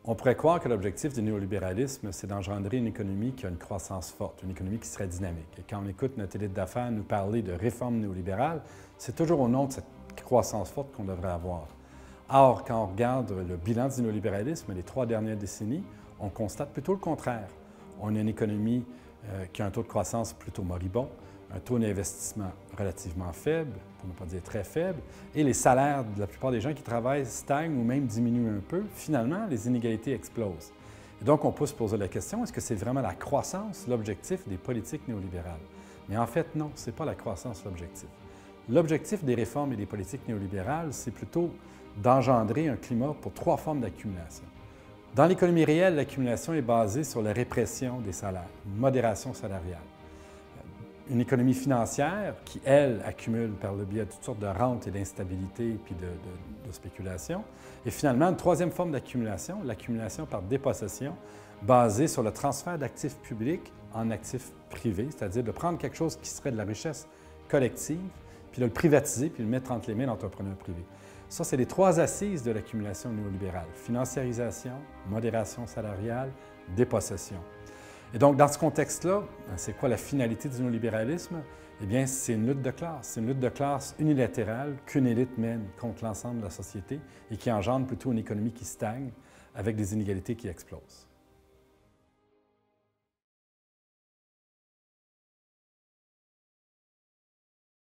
On pourrait croire que l'objectif du néolibéralisme, c'est d'engendrer une économie qui a une croissance forte, une économie qui serait dynamique. Et quand on écoute notre élite d'affaires nous parler de réforme néolibérale, c'est toujours au nom de cette croissance forte qu'on devrait avoir. Or, quand on regarde le bilan du néolibéralisme, les 3 dernières décennies, on constate plutôt le contraire. On a une économie qui a un taux de croissance plutôt moribond, un taux d'investissement relativement faible, pour ne pas dire très faible, et les salaires de la plupart des gens qui travaillent stagnent ou même diminuent un peu. Finalement, les inégalités explosent. Et donc, on peut se poser la question, est-ce que c'est vraiment la croissance l'objectif des politiques néolibérales? Mais en fait, non, ce n'est pas la croissance l'objectif. L'objectif des réformes et des politiques néolibérales, c'est plutôt d'engendrer un climat pour 3 formes d'accumulation. Dans l'économie réelle, l'accumulation est basée sur la répression des salaires, une modération salariale. Une économie financière qui, elle, accumule par le biais de toutes sortes de rentes et d'instabilité puis de spéculation. Et finalement, une 3e forme d'accumulation, l'accumulation par dépossession, basée sur le transfert d'actifs publics en actifs privés, c'est-à-dire de prendre quelque chose qui serait de la richesse collective, puis de le privatiser, puis de le mettre entre les mains d'entrepreneurs privés. Ça, c'est les 3 assises de l'accumulation néolibérale. Financiarisation, modération salariale, dépossession. Et donc, dans ce contexte-là, c'est quoi la finalité du néolibéralisme? Eh bien, c'est une lutte de classe. C'est une lutte de classe unilatérale qu'une élite mène contre l'ensemble de la société et qui engendre plutôt une économie qui stagne avec des inégalités qui explosent.